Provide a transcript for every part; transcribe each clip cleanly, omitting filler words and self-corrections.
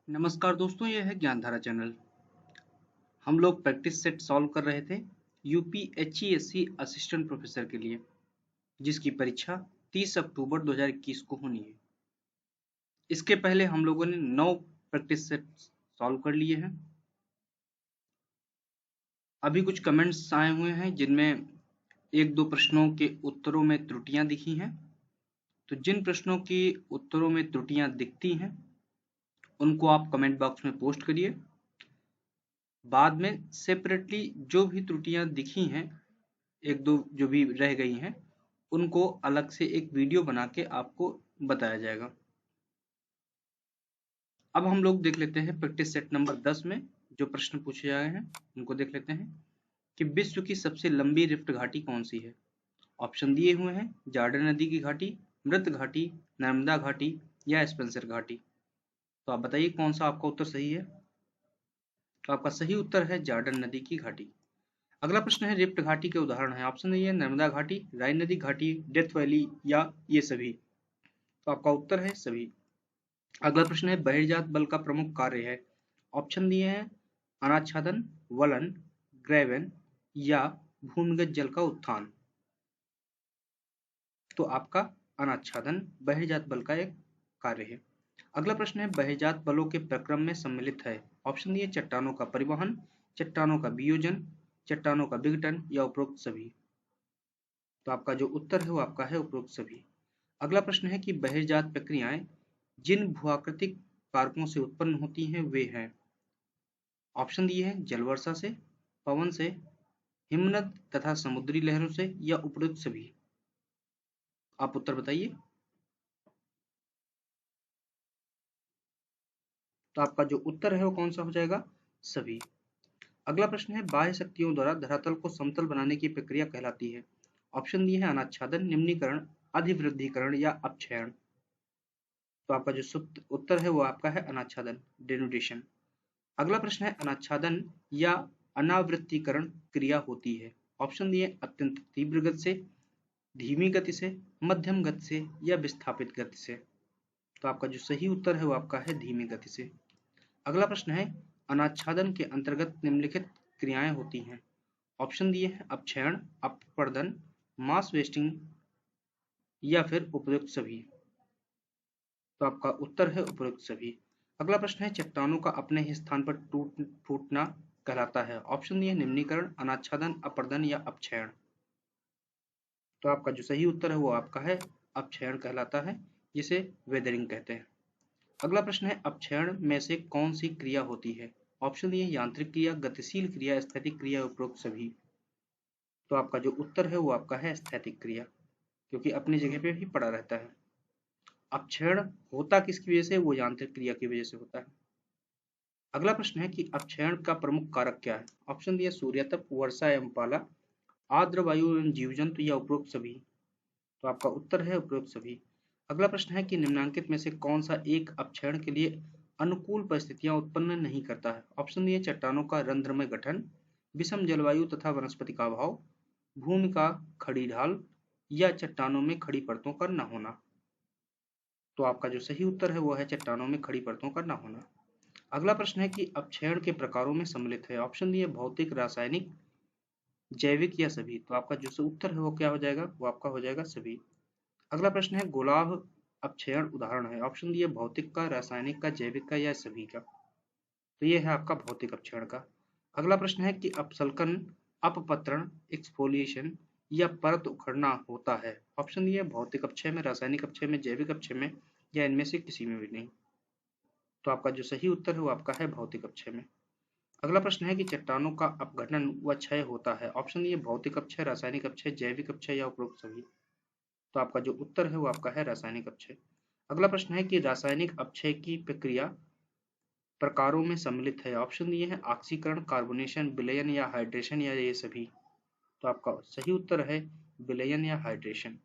नमस्कार दोस्तों, यह है ज्ञानधारा चैनल। हम लोग प्रैक्टिस सेट सॉल्व कर रहे थे यूपीएचईएससी असिस्टेंट प्रोफेसर के लिए, जिसकी परीक्षा 30 अक्टूबर 2021 को होनी है। इसके पहले हम लोगों ने 9 प्रैक्टिस सेट सॉल्व कर लिए हैं। अभी कुछ कमेंट्स आए हुए हैं जिनमें एक दो प्रश्नों के उत्तरों में त्रुटियां दिखी हैं। तो जिन प्रश्नों की उत्तरों में त्रुटियां दिखती हैं उनको आप कमेंट बॉक्स में पोस्ट करिए। बाद में सेपरेटली जो भी त्रुटियां दिखी हैं, एक दो जो भी रह गई हैं, उनको अलग से एक वीडियो बना के आपको बताया जाएगा। अब हम लोग देख लेते हैं प्रैक्टिस सेट नंबर 10 में जो प्रश्न पूछे गए हैं उनको देख लेते हैं कि विश्व की सबसे लंबी रिफ्ट घाटी कौन सी है। ऑप्शन दिए हुए हैं जॉर्डन नदी की घाटी, मृत घाटी, नर्मदा घाटी या स्पेंसर घाटी। तो आप बताइए कौन सा आपका उत्तर सही है। तो आपका सही उत्तर है जॉर्डन नदी की घाटी। अगला प्रश्न है रिफ्ट घाटी के उदाहरण है। ऑप्शन है नर्मदा घाटी, राइन नदी घाटी, डेथ वैली या ये सभी। तो आपका उत्तर है सभी। अगला प्रश्न है बहिर्जात बल का प्रमुख कार्य है। ऑप्शन दिए हैं अनाच्छादन, वलन, ग्रेवन या भूमिगत जल का उत्थान। तो आपका अनाच्छादन बहिर्जात बल का एक कार्य है। अगला प्रश्न है बहिर्जात बलों के प्रक्रम में सम्मिलित है। ऑप्शन दिए चट्टानों का परिवहन, चट्टानों का वियोजन, चट्टानों का विघटन या उपरोक्त सभी। तो आपका जो उत्तर है वो आपका है उपरोक्त सभी। अगला प्रश्न है कि बहिर्जात प्रक्रियाएं जिन भूआकृतिक कारकों से उत्पन्न होती हैं वे हैं। ऑप्शन दिए हैं जल वर्षा से, पवन से, हिमनद तथा समुद्री लहरों से या उपरोक्त सभी। आप उत्तर बताइए। तो आपका जो उत्तर है वो कौन सा हो जाएगा, सभी। अगला प्रश्न है बाह्य शक्तियों द्वारा धरातल को समतल बनाने की प्रक्रिया कहलाती है। ऑप्शन दिए हैं अनाच्छादन, निम्नीकरण, अधिवृद्धिकरण या अपक्षयण। तो आपका जो उत्तर है वो आपका है अनाच्छादन, डेनुडेशन। अगला प्रश्न है अनाच्छादन या अनावृत्तीकरण क्रिया होती है। ऑप्शन दिए अत्यंत तीव्र गति से, धीमी गति से, मध्यम गति से या विस्थापित गति से। तो आपका जो सही उत्तर है वो आपका है धीमी गति से। अगला प्रश्न है अनाच्छादन के अंतर्गत निम्नलिखित क्रियाएं होती हैं। ऑप्शन दिए हैं अपक्षयण, अपवर्दन, मास वेस्टिंग या फिर उपयुक्त सभी। तो आपका उत्तर है उपयुक्त सभी। अगला प्रश्न है चट्टानों का अपने ही स्थान पर फूटना कहलाता है। ऑप्शन दिए निम्नीकरण, अनाच्छादन, अपरदन या अपक्षयण। तो आपका जो सही उत्तर है वो आपका है अपक्षयण कहलाता है, जिसे वेदरिंग कहते हैं। अगला प्रश्न है अपक्षयण में से कौन सी क्रिया होती है। ऑप्शन दिए यांत्रिक क्रिया, गतिशील क्रिया, स्थैतिक क्रिया, उपरोक्त सभी। तो आपका जो उत्तर है वो आपका है स्थैतिक क्रिया, क्योंकि अपनी जगह पे भी पड़ा रहता है। अपक्षयण होता किसकी वजह से, वो यांत्रिक क्रिया की वजह से होता है। अगला प्रश्न है कि अपक्षयण का प्रमुख कारक क्या है। ऑप्शन दिए सूर्यतप, वर्षा एवं पाला, आर्द्र वायु एवं जीव जंतु या उपरोक्त सभी। तो आपका उत्तर है उपरोक्त सभी। अगला प्रश्न है कि निम्नलिखित में से कौन सा एक अपक्षयण के लिए अनुकूल परिस्थितियां उत्पन्न नहीं करता है। ऑप्शन दिए चट्टानों का रंध्रमय गठन, विषम जलवायु तथा वनस्पति का अभाव, भूमि का खड़ी ढाल या चट्टानों में खड़ी परतों का न होना। तो आपका जो सही उत्तर है वो है चट्टानों में खड़ी परतों का न होना। अगला प्रश्न है कि अपक्षयण के प्रकारों में सम्मिलित है। ऑप्शन दिए भौतिक, रासायनिक, जैविक या सभी। तो आपका जो उत्तर है वो क्या हो जाएगा, वो आपका हो जाएगा सभी। अगला प्रश्न है गुलाब अपक्षयण उदाहरण है। ऑप्शन दिए भौतिक का, रासायनिक का, जैविक का या सभी का। तो ये है आपका भौतिक अपक्षयण का। अगला प्रश्न है कि अपसल्कन, अपपत्रण, एक्सफोलिएशन या परत उखड़ना होता है। ऑप्शन दिए भौतिक अपक्षय में, रासायनिक अपक्षय में, जैविक अपक्षय में या इनमें से किसी में भी नहीं। तो आपका जो सही उत्तर है वो आपका है भौतिक अपक्षय में। अगला प्रश्न है कि चट्टानों का अपघटन व क्षय होता है। ऑप्शन दिए भौतिक अपक्षय, रासायनिक अपक्षय, जैविक अपक्षय या उपरोक्त सभी। तो आपका जो उत्तर है वो आपका है रासायनिक अपक्षय। अगला प्रश्न है कि रासायनिक अपक्षय की प्रक्रिया प्रकारों में सम्मिलित है। ऑप्शन दिए हैं ऑक्सीकरण, कार्बोनेशन, विलयन या हाइड्रेशन या ये सभी। तो आपका सही उत्तर है विलयन या हाइड्रेशन।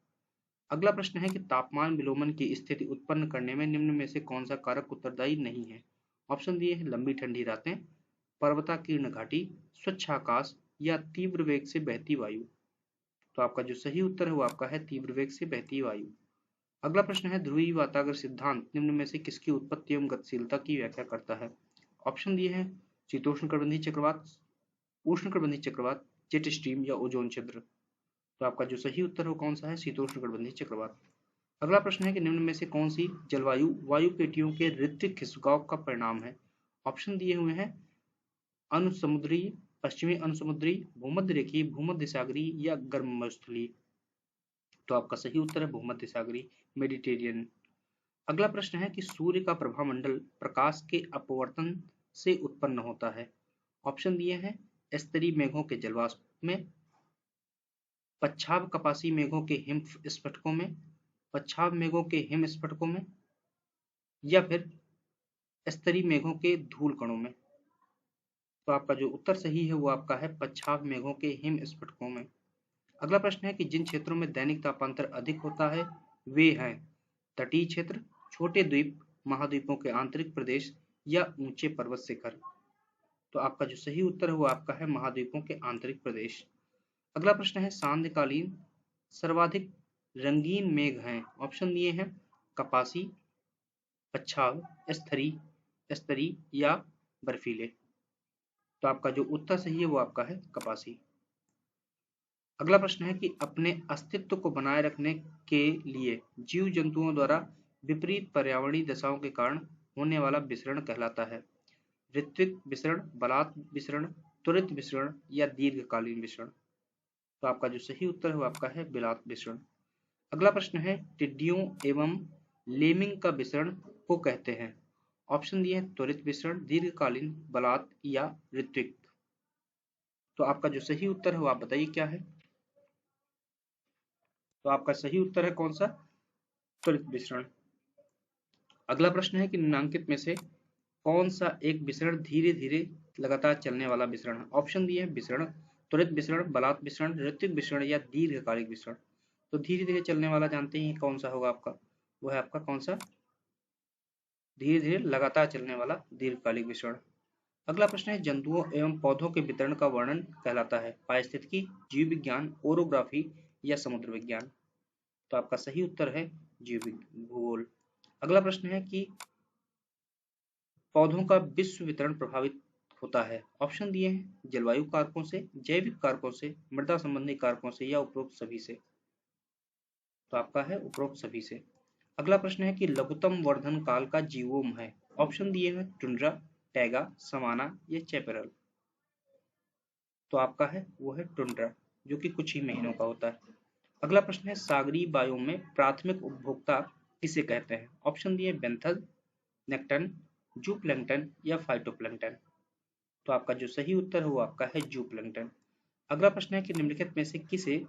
अगला प्रश्न है कि तापमान विलोमन की स्थिति उत्पन्न करने में निम्न में से कौन सा कारक उत्तरदायी नहीं है। ऑप्शन दिए हैं लंबी ठंडी रातें, पर्वताकीर्ण घाटी, स्वच्छ आकाश या तीव्र वेग से बहती वायु। तो आपका जो सही उत्तर है वो आपका है तीव्र वेग से बहती वायु। अगला प्रश्न है ध्रुवीय वातागर सिद्धांत निम्न में से किसकी उत्पत्ति एवं गतिशीलता की व्याख्या करता है। ऑप्शन दिए हैं शीतोष्णकटिबंधीय चक्रवात, उष्णकटिबंधीय चक्रवात, जेट स्ट्रीम या ओजोन छिद्र। तो आपका जो सही उत्तर हो कौन सा है, शीतोष्णकटिबंधीय चक्रवात। अगला प्रश्न है कि निम्न में से कौन सी जलवायु वायु पेटियों के ऋत्विक खिसकाव का परिणाम है। ऑप्शन दिए हुए हैं अनुसमुद्री, पश्चिमी अनुसमुद्री, भूमध्य रेखीय, भूमध्य सागरीय या गर्मस्थलीय। तो आपका सही उत्तर है भूमध्य सागरीय, मेडिटेरियन। अगला प्रश्न है कि सूर्य का प्रभामंडल प्रकाश के अपवर्तन से उत्पन्न होता है। ऑप्शन दिए हैं स्तरीय मेघों के जलवाष्प में, पच्छाव कपासी मेघों के हिम स्फटिकों में, पच्छाव मेघों के हिम स्फटिकों में, या फिर स्तरीय मेघों के धूल कणों में। तो आपका जो उत्तर सही है वो आपका है पच्छाव मेघों के हिम स्फटिकों में। अगला प्रश्न है कि जिन क्षेत्रों में दैनिक तापांतर अधिक होता है वे हैं तटीय क्षेत्र, छोटे द्वीप, महाद्वीपों के आंतरिक प्रदेश या ऊंचे पर्वत शिखर। तो आपका जो सही उत्तर है वो आपका है महाद्वीपों के आंतरिक प्रदेश। अगला प्रश्न है सांध्यकालीन सर्वाधिक रंगीन मेघ हैं। ऑप्शन दिए हैं कपासी, पच्छाव, स्तरीय या बर्फीले। तो आपका जो उत्तर सही है वो आपका है कपासी। अगला प्रश्न है कि अपने अस्तित्व को बनाए रखने के लिए जीव जंतुओं द्वारा विपरीत पर्यावरणीय दशाओं के कारण होने वाला विसरण कहलाता है। ऋत्विक विसरण, बलात् विसरण, त्वरित विसरण या दीर्घकालीन विसरण। तो आपका जो सही उत्तर है वो आपका है बिलात विसरण। अगला प्रश्न है टिड्डियों एवं लेमिंग का विसरण को कहते हैं। ऑप्शन दिए हैं त्वरित विसरण, दीर्घकालीन, बलात् या ऋत्विक। तो आपका जो सही उत्तर है वो आप बताइए क्या है। तो आपका सही उत्तर है कौन सा, त्वरित विसरण। अगला प्रश्न है कि निम्नलिखित में से कौन सा एक विसरण धीरे धीरे लगातार चलने वाला विसरण है। ऑप्शन दिए हैं विसरण, त्वरित विसरण, बलात् विसरण, ऋत्विक विसरण या दीर्घकालिक विसरण। तो धीरे धीरे चलने वाला जानते हैं कौन सा होगा आपका, वो है आपका कौन सा, धीरे धीरे लगातार चलने वाला दीर्घकालिक विसरण। अगला प्रश्न है जंतुओं एवं पौधों के वितरण का वर्णन कहलाता है। पारिस्थितिकी, जीव विज्ञान, ओरोग्राफी या समुद्र विज्ञान। तो आपका सही उत्तर है जीव भूगोल। अगला प्रश्न है कि पौधों का विश्व वितरण प्रभावित होता है। ऑप्शन दिए हैं जलवायु कारकों से, जैविक कारकों से, मृदा संबंधी कारकों से या उपरोक्त सभी से। तो आपका है उपरोक्त सभी से। अगला प्रश्न है कि लघुत्तम वर्धन काल का जीवोम है। ऑप्शन दिए हैं टुंड्रा, टैगा, सवाना या चैपेरल। तो आपका है वो है टुंड्रा, जो कि कुछ ही महीनों का होता है। अगला प्रश्न है सागरीय बायोम में प्राथमिक उपभोक्ता किसे कहते हैं। ऑप्शन दिए बेंथल, नेक्टन, जूप्लैंक्टन या फाइटोप्लैंक्टन। तो आपका जो सही उत्तर है वो आपका है जूप्लैंक्टन। अगला प्रश्न है कि निम्नलिखित में से किसे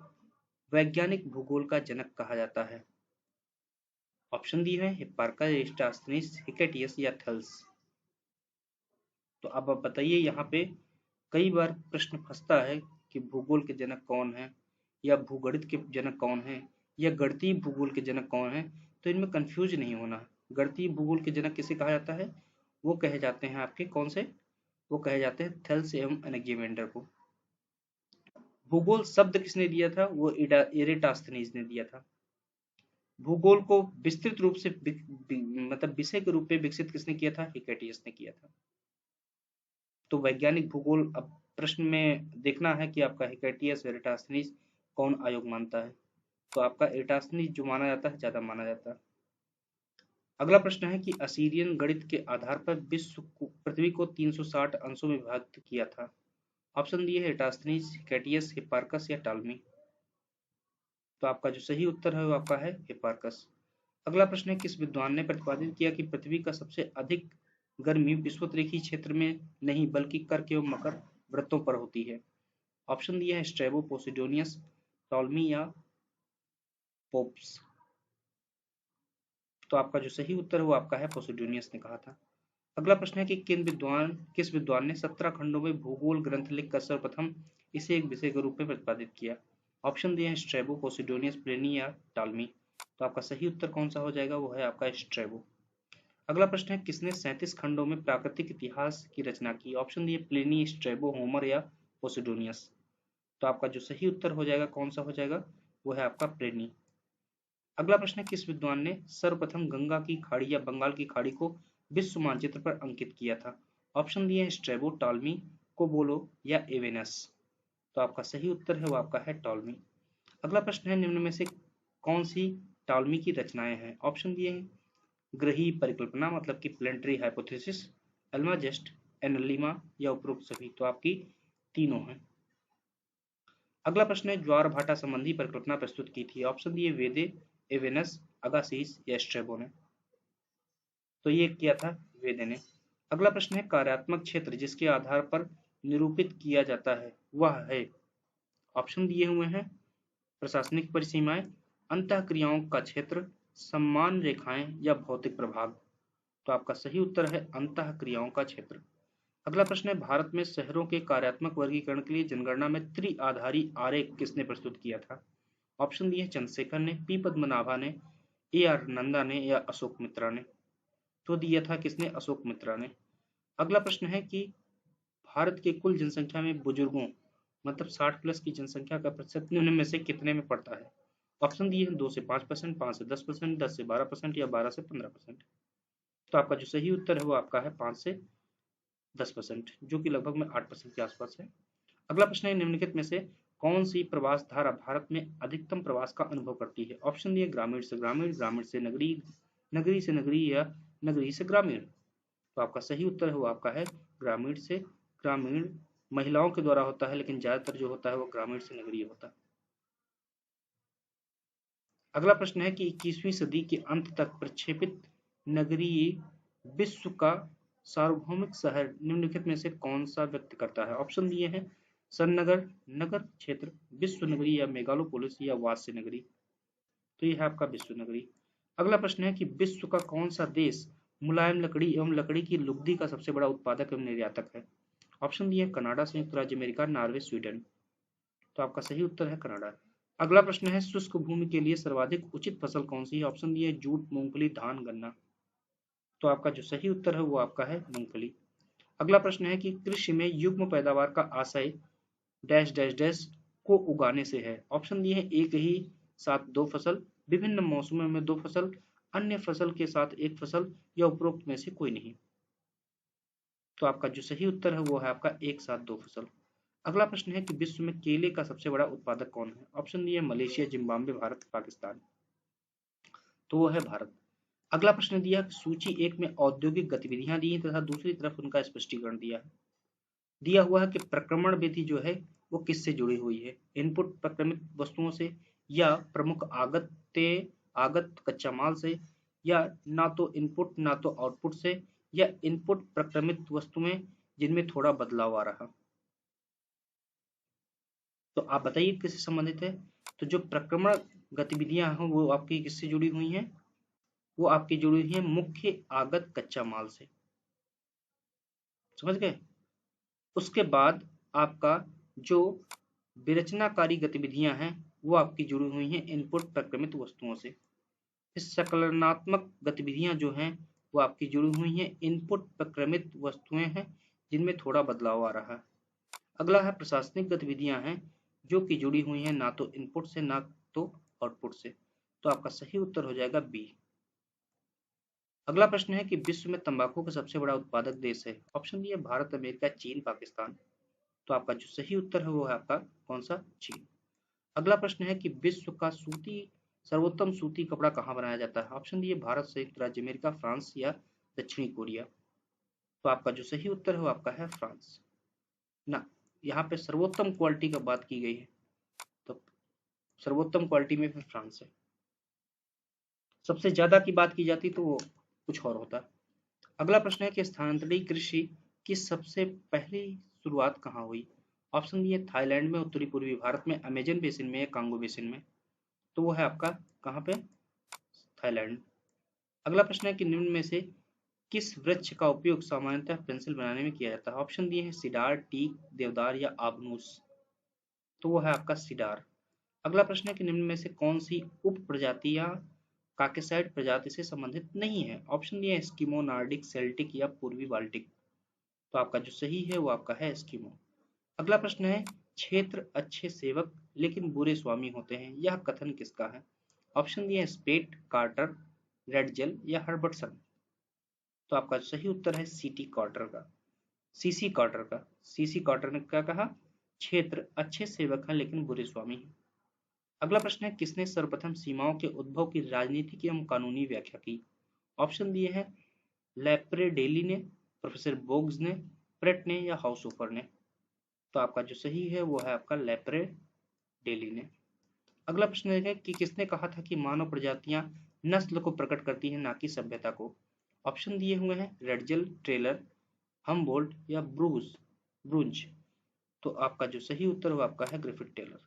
वैज्ञानिक भूगोल का जनक कहा जाता है। ऑप्शन दिए हैं हिप्पार्कस, एरिस्टोथेनिस, हिकेटियस या थेल्स। तो अब आप बताइए, यहाँ पे कई बार प्रश्न फंसता है कि भूगोल के जनक कौन है, या भूगणित के जनक कौन है, या गणितीय भूगोल के जनक कौन है। तो इनमें कंफ्यूज नहीं होना। गणितीय भूगोल के जनक किसे कहा जाता है, वो कहे जाते हैं आपके कौन से, वो कहे जाते हैं थेल्स एवं एनाक्सिमेंडर को। भूगोल शब्द किसने दिया था, वो एरेटास्थनीज ने दिया था। भूगोल को विस्तृत रूप से मतलब विषय के रूप में विकसित किसने किया था, हिकेटियस ने किया था। तो वैज्ञानिक भूगोल अब प्रश्न में देखना है कि आपका हिकेटियस एरेटास्थनीज कौन आयोग मानता है। तो आपका एरेटास्थनीज जो माना जाता है ज्यादा माना जाता है। अगला प्रश्न है कि असीरियन गणित के आधार पर पृथ्वी को 360 अंशों में विभाजित किया था। ऑप्शन दिए है एरेटास्थनीज, हिकेटियस, हिप्पार्कस या टालमी। तो आपका जो सही उत्तर है वो आपका है हिप्पार्कस। अगला प्रश्न है किस विद्वान ने प्रतिपादित किया कि पृथ्वी का सबसे अधिक गर्मी विषुवत-रेखीय क्षेत्र में नहीं बल्कि कर्क एवं मकर वृत्तों पर होती है। ऑप्शन दिया है स्ट्रैबो, पोसिडोनियस, टॉलमी या पोप्स। तो आपका जो सही उत्तर है वो आपका है पोसिडोनियस ने कहा था। अगला प्रश्न है कि किस विद्वान ने 17 खंडों में भूगोल ग्रंथ लिखकर सर्वप्रथम इसे एक विषय के रूप में प्रतिपादित किया। ऑप्शन दिए हैं स्ट्रैबो, पोसिडोनियस, प्लिनी या टालमी। तो आपका सही उत्तर कौन सा हो जाएगा, वो है आपका स्ट्रैबो। अगला प्रश्न है किसने 37 खंडों में प्राकृतिक इतिहास की रचना की। ऑप्शन दिए प्लिनी, स्ट्रैबो, होमर या पोसिडोनियस। तो आपका जो सही उत्तर हो जाएगा कौन सा हो जाएगा, वो है आपका प्लिनी। अगला प्रश्न है, किस विद्वान ने सर्वप्रथम गंगा की खाड़ी या बंगाल की खाड़ी को विश्व मानचित्र पर अंकित किया था? ऑप्शन दिए हैं स्ट्रैबो, टॉलमी, कोबोलो या एवेनस। तो आपका सही उत्तर है वो आपका है टॉलमी। अगला प्रश्न है, निम्न में से कौन सी टॉलमी की रचनाएं हैं? ऑप्शन दिए हैं ग्रही परिकल्पना मतलब कि प्लेनेटरी हाइपोथेसिस, अल्माजेस्ट, एनालिमा या उपरोक्त सभी। तो आपकी तीनों हैं। अगला प्रश्न है, ज्वार भाटा संबंधी परिकल्पना प्रस्तुत की थी? ऑप्शन दिए वेदे, एवेनस, अगासिस या स्ट्रेबो ने। तो ये किया था वेदे ने। अगला प्रश्न है, कार्यात्मक क्षेत्र जिसके आधार पर निरूपित किया जाता है वह है? ऑप्शन दिए हुए हैं प्रशासनिक परिसीमाएं, अंतःक्रियाओं का क्षेत्र, सम्मान रेखाएं या भौतिक प्रभाव। तो आपका सही उत्तर है अंतःक्रियाओं का क्षेत्र। अगला प्रश्न है, भारत में शहरों के कार्यात्मक वर्गीकरण के लिए जनगणना में त्रिआधारी आरेख किसने प्रस्तुत किया था? ऑप्शन दिए चंद्रशेखर ने, पी पद्मनाभा ने, ए आर नंदा ने या अशोक मित्रा ने। तो दिया था किसने? अशोक मित्रा ने। अगला प्रश्न है कि भारत के कुल जनसंख्या में बुजुर्गों मतलब 60 प्लस की जनसंख्या का प्रतिशत निम्न में से कितने में पड़ता है? ऑप्शन दिए हैं 2 से 5%, 5 से 10%, 10 से 12% या 12 से 15%। तो आपका जो सही उत्तर है वो आपका है 5 से 10%, जो कि लगभग में 8% के आसपास है। अगला प्रश्न है, निम्नलिखित में से कौन सी प्रवास धारा भारत में अधिकतम प्रवास का अनुभव करती है? ऑप्शन दिए ग्रामीण से ग्रामीण, ग्रामीण से नगरीय, नगरी से नगरीय या नगरीय से ग्रामीण। तो आपका सही उत्तर है वो आपका है ग्रामीण से ग्रामीण। महिलाओं के द्वारा होता है लेकिन ज्यादातर जो होता है वो ग्रामीण से नगरीय होता है। अगला प्रश्न है कि 21वीं सदी के अंत तक प्रक्षेपित नगरीय विश्व का सार्वभौमिक शहर निम्नलिखित में से कौन सा व्यक्त करता है? ऑप्शन दिए हैं सननगर, नगर क्षेत्र, विश्व नगरी या मेगालोपोलिस या वास्य नगरी। तो यह है आपका विश्व नगरी। अगला प्रश्न है कि विश्व का कौन सा देश मुलायम लकड़ी एवं लकड़ी की लुगदी का सबसे बड़ा उत्पादक एवं निर्यातक है? ऑप्शन दिए कनाडा, संयुक्त राज्य अमेरिका, नॉर्वे, स्वीडन। तो आपका सही उत्तर है कनाडा। अगला प्रश्न है, शुष्क भूमि के लिए सर्वाधिक उचित फसल कौन सी है? ऑप्शन दिए जूट, मूंगफली, धान, गन्ना। तो आपका जो सही उत्तर है वो आपका है मूंगफली। अगला प्रश्न है कि कृषि में युग्म पैदावार का आशय डैश डैश डैश को उगाने से है। ऑप्शन दिए हैं एक ही साथ दो फसल, विभिन्न मौसमों में दो फसल, अन्य फसल के साथ एक फसल या उपरोक्त में से कोई नहीं। तो आपका जो सही उत्तर है वो है आपका एक साथ दो फसल। अगला प्रश्न है कि विश्व में केले का सबसे बड़ा उत्पादक कौन है? ऑप्शन दिए मलेशिया, जिम्बाब्वे, भारत, पाकिस्तान। तो वो है भारत। अगला प्रश्न दिया सूची एक में औद्योगिक गतिविधियां दी तथा दूसरी तरफ उनका स्पष्टीकरण दिया है। दिया हुआ है कि प्रक्रमण विधि जो है वो किससे जुड़ी हुई है? इनपुट प्रक्रमित वस्तुओं से या प्रमुख आगत कच्चा माल से या ना तो इनपुट ना तो आउटपुट से या इनपुट प्रक्रमित वस्तुएं जिनमें थोड़ा बदलाव आ रहा। तो आप बताइए किससे संबंधित है? तो जो प्रक्रमण गतिविधियां हैं वो आपकी किससे जुड़ी हुई हैं? वो आपकी जुड़ी हुई है मुख्य आगत कच्चा माल से। समझ गए? उसके बाद आपका जो विरचनाकारी गतिविधियां हैं वो आपकी जुड़ी हुई हैं इनपुट प्रक्रमित वस्तुओं से। इस संकलनात्मक गतिविधियां जो हैं वो आपकी जुड़ी हुई हैं इनपुट प्रक्रमित वस्तुएं हैं जिनमें थोड़ा बदलाव आ रहा है। अगला है प्रशासनिक गतिविधियां हैं जो कि जुड़ी हुई हैं ना तो इनपुट से ना तो आउटपुट से। तो आपका सही उत्तर हो जाएगा बी। अगला प्रश्न है कि विश्व में तंबाकू का सबसे बड़ा उत्पादक देश है? ऑप्शन दिए भारत, अमेरिका, चीन, पाकिस्तान। तो आपका जो सही उत्तर है वो है आपका कौन सा? चीन। अगला प्रश्न है कि विश्व का सर्वोत्तम सूती कपड़ा कहाँ बनाया जाता है? ऑप्शन दिए भारत, संयुक्त राज्य अमेरिका, फ्रांस या दक्षिणी कोरिया। तो आपका जो सही उत्तर है वो आपका है फ्रांस। ना, यहाँ पे सर्वोत्तम क्वालिटी का बात की गई है तो सर्वोत्तम क्वालिटी में फिर फ्रांस है। सबसे ज्यादा की बात की जाती तो वो कुछ और होता। अगला प्रश्न है कि स्थानांतरित कृषि की सबसे पहली शुरुआत कहाँ हुई? ऑप्शन दिए थाईलैंड में, उत्तरी पूर्वी भारत में, अमेजन बेसिन में या कांगो बेसिन में। तो वो है आपका कहाँ पे? थाईलैंड। अगला प्रश्न है कि निम्न में से किस वृक्ष का उपयोग सामान्यतः पेंसिल बनाने में किया जाता है? ऑप्शन दिए हैं सिडार, टीक, देवदार या आबनूस। तो वो है आपका सिडार। अगला प्रश्न है कि निम्न में से कौन सी उप प्रजातियां काकेसाइड प्रजाति से संबंधित नहीं है? ऑप्शन दिए एस्किमो, नार्डिक, सेल्टिक या पूर्वी बाल्टिक। तो आपका जो सही है वो आपका है एस्किमो। अगला प्रश्न है क्षेत्र अच्छे सेवक लेकिन बुरे स्वामी होते हैं, यह कथन किसका है? ऑप्शन दिए हैं स्पेट, कार्टर, रेडजेल या हर्बर्टसन। तो आपका सही उत्तर है सीटी कार्टर का, सीसी कार्टर का। सीसी कार्टर ने क्या कहा? क्षेत्र अच्छे सेवक हैं लेकिन बुरे स्वामी हैं। अगला प्रश्न है, किसने सर्वप्रथम सीमाओं के उद्भव की राजनीतिक एवं कानूनी व्याख्या की? ऑप्शन दिए हैं लैप्रेडेली ने, प्रोफेसर बोग्स ने, प्रेट ने या हाउसहोफर ने। तो आपका जो सही है वो है आपका लैप्रेडेली ने। अगला प्रश्न है कि किसने कहा था कि मानव प्रजातियां नस्ल को प्रकट करती हैं ना कि सभ्यता को? ऑप्शन दिए हुए हैं रेडजल, ट्रेलर, हमबोल्ट या ब्रूज। तो आपका जो सही उत्तर वो आपका है ग्रिफिथ टेलर।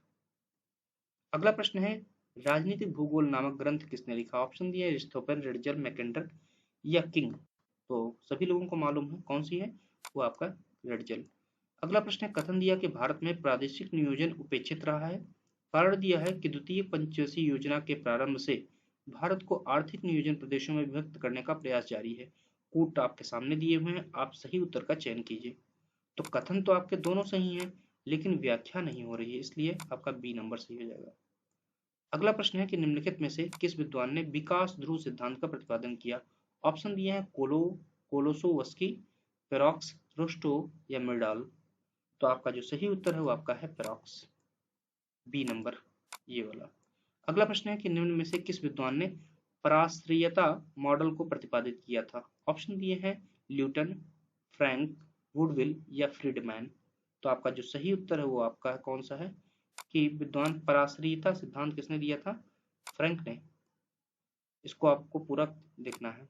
अगला प्रश्न है, राजनीतिक भूगोल नामक ग्रंथ किसने लिखा? ऑप्शन दिए अरिस्टोफेन, रेडजल, मैकेंडर या किंग। तो सभी लोगों को मालूम है कौन सी है, वो आपका रेडजल। अगला प्रश्न है, कथन दिया कि भारत में प्रादेशिक नियोजन उपेक्षित रहा है। कारण दिया है कि द्वितीय पंचवर्षीय योजना के प्रारंभ से भारत को आर्थिक नियोजन प्रदेशों में विभक्त करने का प्रयास जारी है। कूट आपके सामने दिए हुए हैं, आप सही उत्तर का चयन कीजिए। तो कथन तो आपके दोनों सही हैं, लेकिन व्याख्या नहीं हो रही है, इसलिए आपका बी नंबर सही हो जाएगा। अगला प्रश्न है कि निम्नलिखित में से किस विद्वान ने विकास ध्रुव सिद्धांत का प्रतिपादन किया? ऑप्शन दिए हैं कोलोसोवस्की, पेरॉक्स, रुस्टोव या मिर्डाल। तो आपका जो सही उत्तर है वो आपका है पेरॉक्स, बी नंबर, ये वाला। अगला प्रश्न है कि निम्न में से किस विद्वान ने पराश्रयता मॉडल को प्रतिपादित किया था? ऑप्शन दिए हैं ल्यूटन, फ्रैंक, वुडविल या फ्रीडमैन। तो आपका जो सही उत्तर है वो आपका कौन सा है कि विद्वान पराश्रयता सिद्धांत किसने दिया था? फ्रैंक ने। इसको आपको पूरा देखना है।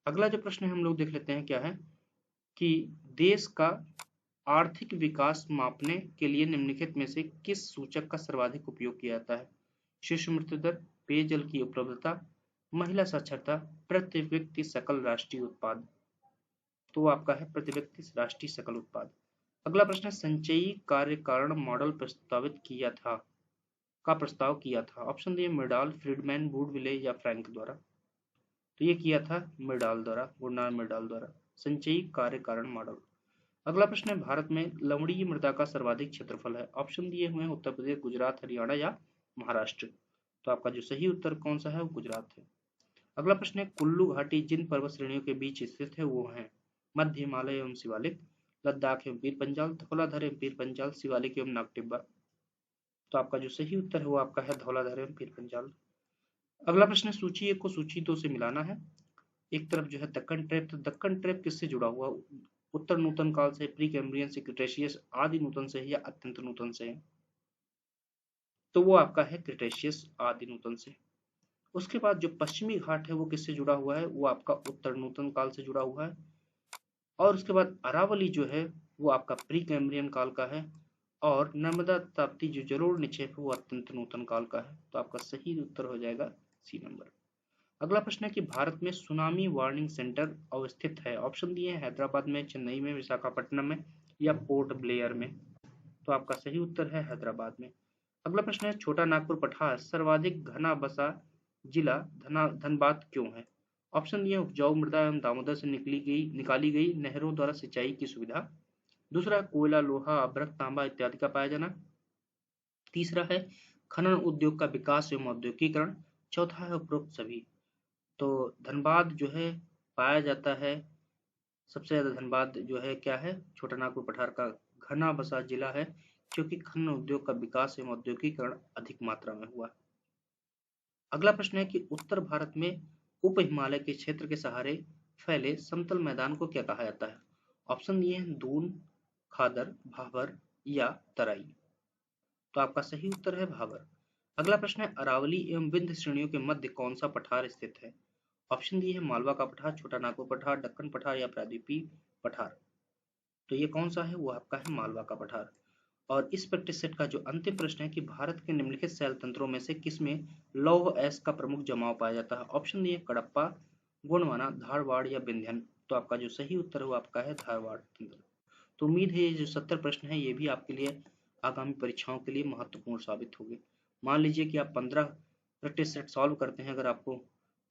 अगला जो प्रश्न है हम लोग देख लेते हैं क्या है कि देश का आर्थिक विकास मापने के लिए निम्नलिखित में से किस सूचक का सर्वाधिक उपयोग किया जाता है? शिशु मृत्यु दर, पेयजल की उपलब्धता, महिला साक्षरता, प्रति व्यक्ति सकल राष्ट्रीय उत्पाद। तो आपका है प्रति व्यक्ति राष्ट्रीय सकल उत्पाद। अगला प्रश्न है, संचयी कार्य कारण मॉडल प्रस्ताव किया था। ऑप्शन दिए मिर्डाल, फ्रीडमैन, वुडविले या फ्रैंक द्वारा। तो ये किया था मिर्डाल द्वारा, गुरनार मिर्डाल द्वारा, संचयी कार्य कारण मॉडल। अगला प्रश्न है, भारत में लवणीय मृदा का सर्वाधिक क्षेत्रफल है। ऑप्शन दिए हुए हैं उत्तर प्रदेश, गुजरात, हरियाणा या महाराष्ट्र। तो आपका जो सही उत्तर कौन सा है वो गुजरात है। अगला प्रश्न है, कुल्लू घाटी जिन पर्वत श्रेणियों के बीच स्थित है वो है मध्य हिमालय एवं शिवालिक, लद्दाख एवं पीर पंजाल, धौलाधर एवं पीर पंजाल, शिवालिक एवं नागटिब्बा। तो आपका जो सही उत्तर है वो आपका है धौलाधर एवं पीर पंजाल। अगला प्रश्न है, सूची 1 को सूची 2 से मिलाना है। एक तरफ जो है दक्कन ट्रैप, तो दक्कन ट्रैप किससे जुड़ा हुआ? उत्तर नूतन काल से, प्री कैम्ब्रियन से, क्रिटेशियस, आदि नूतन से या अत्यंत नूतन से है? तो वो आपका है क्रिटेशियस, आदि नूतन से। उसके बाद जो पश्चिमी घाट है वो किससे जुड़ा हुआ है? वो आपका उत्तर नूतन काल से जुड़ा हुआ है। और उसके बाद अरावली जो है वो आपका प्री कैम्ब्रियन काल का है। और नर्मदा ताप्ती जो जलोढ़ निक्षेप है वो अत्यंत नूतन काल का है। तो आपका सही उत्तर हो जाएगा सी नंबर। अगला प्रश्न है कि भारत में सुनामी वार्निंग सेंटर अवस्थित है। ऑप्शन दिए हैं हैदराबाद में, चेन्नई में, विशाखापट्टनम में या पोर्ट ब्लेयर में। तो आपका सही उत्तर है हैदराबाद में। अगला प्रश्न है, छोटा नागपुर पठार सर्वाधिक घना बसा जिला धनबाद क्यों है? ऑप्शन दिए उपजाऊ मृदा एवं दामोदर से निकाली गई नहरों द्वारा सिंचाई की सुविधा। दूसरा, कोयला, लोहा, अभ्रक, तांबा इत्यादि का पाया जाना। तीसरा है खनन उद्योग का विकास एवं औद्योगिकरण। चौथा है उपरोक्त सभी। तो धनबाद जो है पाया जाता है, सबसे ज्यादा धनबाद जो है क्या है, छोटा नागपुर पठार का घना बसा जिला है, क्योंकि खनन उद्योग का विकास एवं औद्योगिकरण अधिक मात्रा में हुआ। अगला प्रश्न है कि उत्तर भारत में उप हिमालय के क्षेत्र के सहारे फैले समतल मैदान को क्या कहा जाता है? ऑप्शन दिए हैं दून, खादर, भाबर या तराई। तो आपका सही उत्तर है भाबर। अगला प्रश्न है, अरावली एवं विंध्य श्रेणियों के मध्य कौन सा पठार स्थित है? ऑप्शन दिए हैं मालवा का पठार, छोटा नागपुर पठार, दक्कन पठार या प्रायद्वीपीय पठार। तो ये कौन सा है? वो आपका है मालवा का पठार। और इस प्रैक्टिस सेट का जो अंतिम प्रश्न है कि भारत के निम्नलिखित शैल तंत्रों में से किसमें लौह एस का प्रमुख जमाव पाया जाता है? ऑप्शन दिए कडप्पा, गोंडवाना, धारवाड़ या विंध्यन। तो आपका जो सही उत्तर है वो आपका है धारवाड़ तंत्र। तो उम्मीद है ये जो 70 प्रश्न है ये भी आपके लिए आगामी परीक्षाओं के लिए महत्वपूर्ण साबित होंगे। मान लीजिए कि आप 15 प्रैक्टिस सेट सॉल्व करते हैं, अगर आपको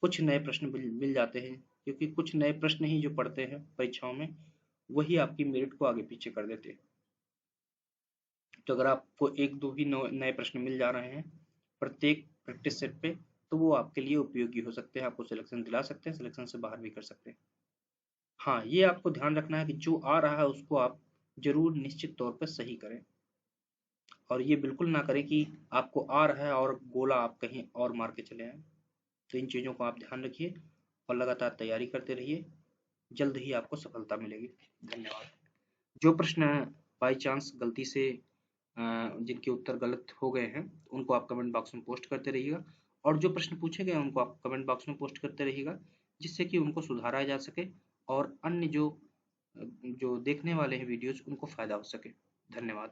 कुछ नए प्रश्न मिल जाते हैं, क्योंकि कुछ नए प्रश्न ही जो पढ़ते हैं परीक्षाओं में वही आपकी मेरिट को आगे पीछे कर देते हैं। तो अगर आपको एक दो भी नए प्रश्न मिल जा रहे हैं प्रत्येक प्रैक्टिस सेट पे, तो वो आपके लिए उपयोगी हो सकते हैं, आपको सिलेक्शन दिला सकते हैं, सिलेक्शन से बाहर भी कर सकते हैं। हाँ, ये आपको ध्यान रखना है कि जो आ रहा है उसको आप जरूर निश्चित तौर पर सही करें, और ये बिल्कुल ना करें कि आपको आ रहा है और गोला आप कहीं और मार के चले आए। तो इन चीज़ों को आप ध्यान रखिए और लगातार तैयारी करते रहिए, जल्द ही आपको सफलता मिलेगी। धन्यवाद। जो प्रश्न बाई चांस गलती से जिनके उत्तर गलत हो गए हैं उनको आप कमेंट बॉक्स में पोस्ट करते रहिएगा, और जो प्रश्न पूछे गए हैं उनको आप कमेंट बॉक्स में पोस्ट करते रहिएगा, जिससे कि उनको सुधारा जा सके और अन्य जो देखने वाले हैं वीडियोज उनको फायदा हो सके। धन्यवाद।